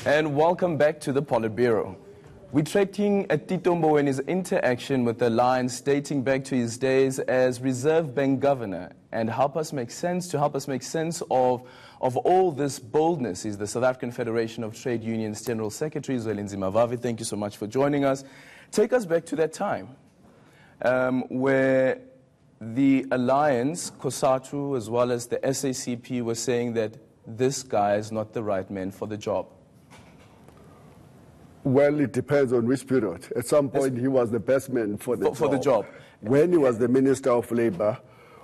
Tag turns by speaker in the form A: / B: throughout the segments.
A: And welcome back to the Politbureau. We're tracking Tito Mboweni's interaction with the Alliance dating back to his days as Reserve Bank Governor, and to help us make sense of all this boldness is the South African Federation of Trade Unions General Secretary Zwelinzima. Vavi, thank you so much for joining us. Take us back to that time where the Alliance, COSATU, as well as the SACP were saying that this guy is not the right man for the job.
B: Well, it depends on which period. At some point, he was the best man for the job. When he was the Minister of Labour,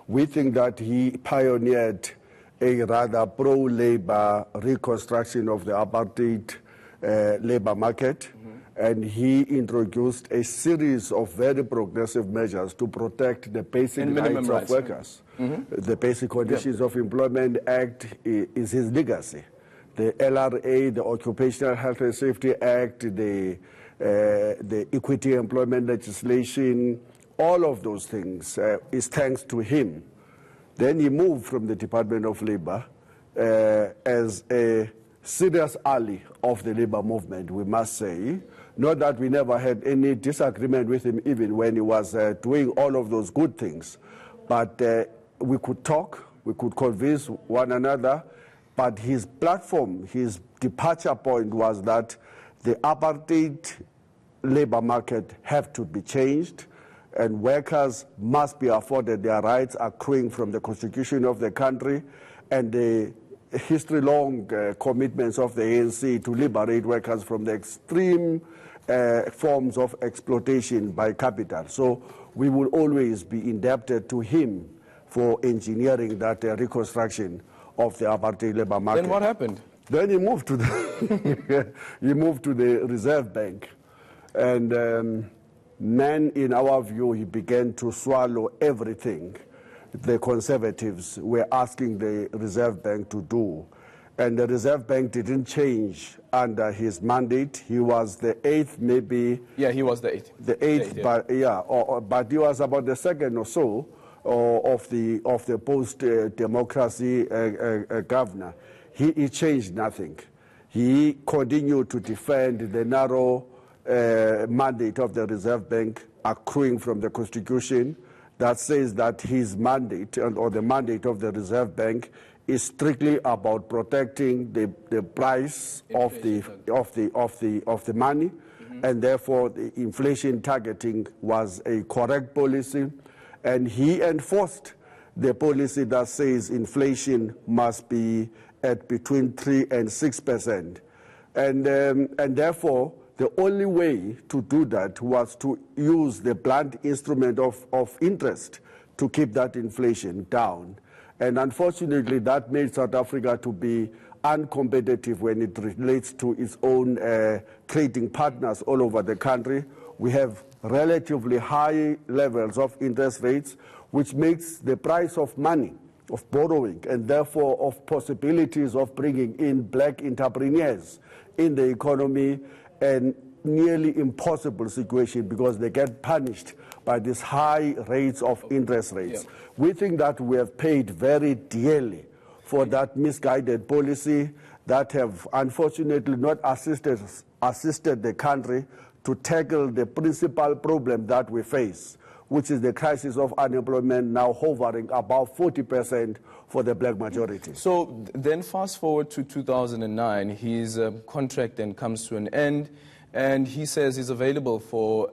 B: we think that he pioneered a rather pro-Labour reconstruction of the apartheid labour market, and he introduced a series of very progressive measures to protect the basic rights of workers. The Basic Conditions of Employment Act is his legacy. The LRA, the Occupational Health and Safety Act, the Equity Employment Legislation, all of those things is thanks to him. Then he moved from the Department of Labour as a serious ally of the labour movement, we must say. Not that we never had any disagreement with him even when he was doing all of those good things. But we could talk, we could convince one another. But his platform, his departure point was that the apartheid labour market have to be changed, and workers must be afforded their rights accruing from the constitution of the country and the history-long commitments of the ANC to liberate workers from the extreme forms of exploitation by capital. So we will always be indebted to him for engineering that reconstruction of the apartheid labour market.
A: Then what happened?
B: Then he moved to the he moved to the Reserve Bank, and then, in our view, he began to swallow everything the Conservatives were asking the Reserve Bank to do, and the Reserve Bank didn't change under his mandate. He was the eighth, maybe.
A: Yeah, he was the eighth.
B: The eighth, but but he was about the second or so of the post-democracy governor. He changed nothing. He continued to defend the narrow mandate of the Reserve Bank accruing from the Constitution that says that his mandate or the mandate of the Reserve Bank is strictly about protecting the price of the money, and therefore the inflation targeting was a correct policy. And he enforced the policy that says inflation must be at between 3% and 6%. And therefore, the only way to do that was to use the blunt instrument of interest to keep that inflation down. And unfortunately, that made South Africa to be uncompetitive when it relates to its own trading partners all over the country. We have relatively high levels of interest rates, which makes the price of money, of borrowing, and therefore of possibilities of bringing in black entrepreneurs in the economy a nearly impossible situation because they get punished by these high rates of interest rates. Yeah. We think that we have paid very dearly for that misguided policy that have unfortunately not assisted the country to tackle the principal problem that we face, which is the crisis of unemployment now hovering above 40% for the black majority.
A: So then fast forward to 2009, his contract then comes to an end, and he says he's available for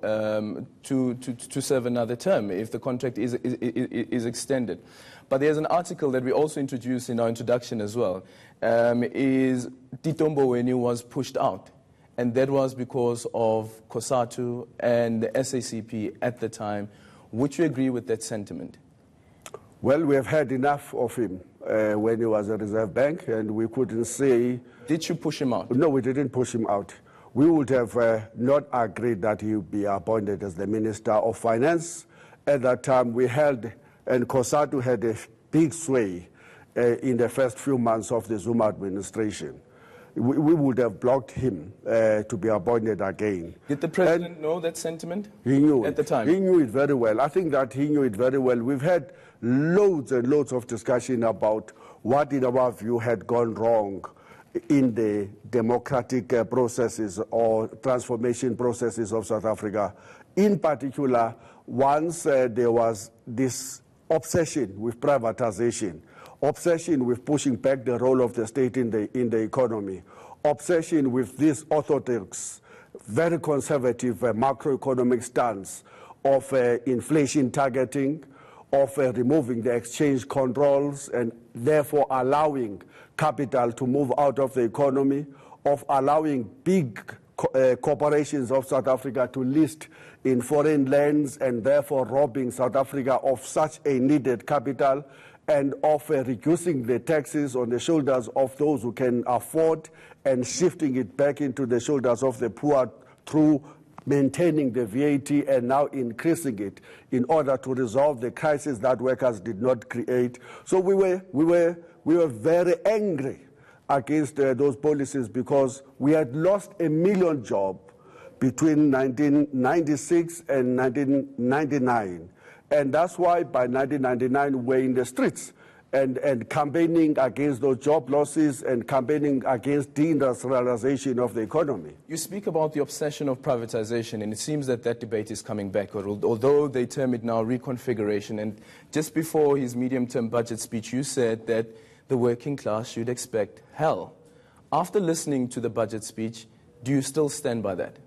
A: to serve another term if the contract is extended. But there's an article that we also introduced in our introduction as well, is Tito Mboweni was pushed out. And that was because of COSATU and the SACP at the time. Would you agree with that sentiment?
B: Well, we have had enough of him when he was at Reserve Bank, and we couldn't say...
A: Did you push him out?
B: No, we didn't push him out. We would have not agreed that he would be appointed as the Minister of Finance. At that time, we held, and COSATU had a big sway in the first few months of the Zuma administration. We would have blocked him to be appointed again.
A: Did the president know that sentiment?
B: He knew it.
A: At the time?
B: He knew it very well. I think that he knew it very well. We've had loads and loads of discussion about what, in our view, had gone wrong in the democratic processes or transformation processes of South Africa. In particular, once there was this obsession with privatization, obsession with pushing back the role of the state in the economy, obsession with this orthodox, very conservative macroeconomic stance of inflation targeting, of removing the exchange controls and therefore allowing capital to move out of the economy, of allowing big corporations of South Africa to list in foreign lands and therefore robbing South Africa of such a needed capital, and of reducing the taxes on the shoulders of those who can afford and shifting it back into the shoulders of the poor through maintaining the VAT and now increasing it in order to resolve the crisis that workers did not create. So we were very angry against those policies because we had lost 1 million jobs between 1996 and 1999. And that's why by 1999 we're in the streets and campaigning against those job losses and campaigning against deindustrialization of the economy.
A: You speak about the obsession of privatization, and it seems that that debate is coming back, although they term it now reconfiguration. And just before his medium-term budget speech, you said that the working class should expect hell. After listening to the budget speech, do you still stand by that?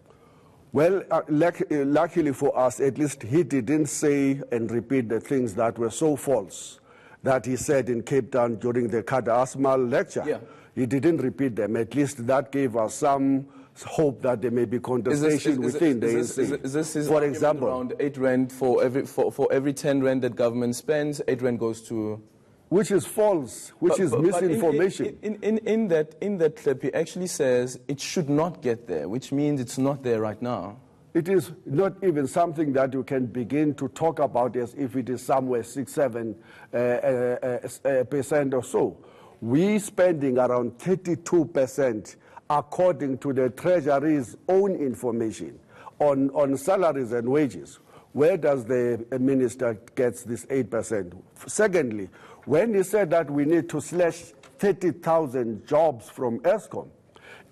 B: Well, luckily for us, at least he didn't say and repeat the things that were so false that he said in Cape Town during the Kada Asmal lecture.
A: Yeah.
B: He didn't repeat them. At least that gave us some hope that there may be contestation within the ANC.
A: Is this
B: for example,
A: around 8 rand for every 10 rand that government spends, 8 rand goes to...
B: Which is false, which is misinformation.
A: In that clip, he actually says it should not get there, which means it's not there right now.
B: It is not even something that you can begin to talk about as if it is somewhere 6-7% or so. We spending around 32% according to the Treasury's own information on salaries and wages. Where does the minister get this 8%? Secondly, when he said that we need to slash 30,000 jobs from Eskom,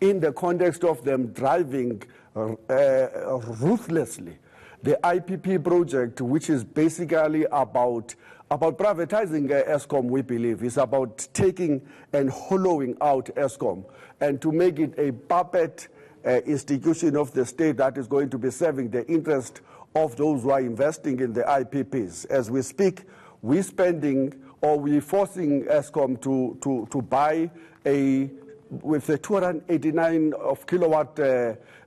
B: in the context of them driving ruthlessly the IPP project, which is basically about privatizing Eskom, we believe, is about taking and hollowing out Eskom and to make it a puppet institution of the state that is going to be serving the interest of those who are investing in the IPPs. As we speak, we're spending or we're forcing Eskom to buy with the 289 of kilowatt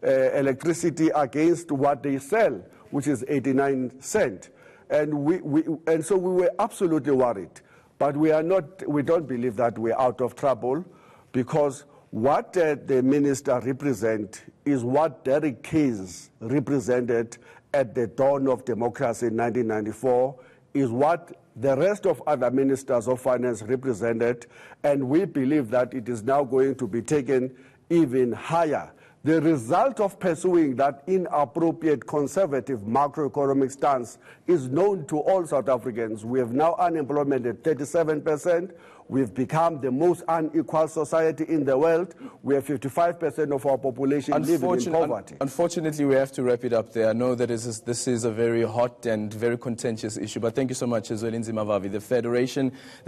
B: electricity against what they sell, which is 89 cents. And so we were absolutely worried. But we don't believe that we're out of trouble, because what the minister represents is what Derek Keyes represented at the dawn of democracy in 1994, is what the rest of other ministers of finance represented, and we believe that it is now going to be taken even higher. The result of pursuing that inappropriate conservative macroeconomic stance is known to all South Africans. We have now unemployment at 37%. We've become the most unequal society in the world. We have 55% of our population living in poverty.
A: Unfortunately, we have to wrap it up there. I know that this is a very hot and very contentious issue, but thank you so much, Zwelinzima Vavi, the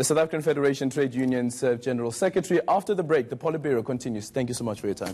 A: South African Federation Trade Unions General Secretary. After the break, the Politbureau continues. Thank you so much for your time.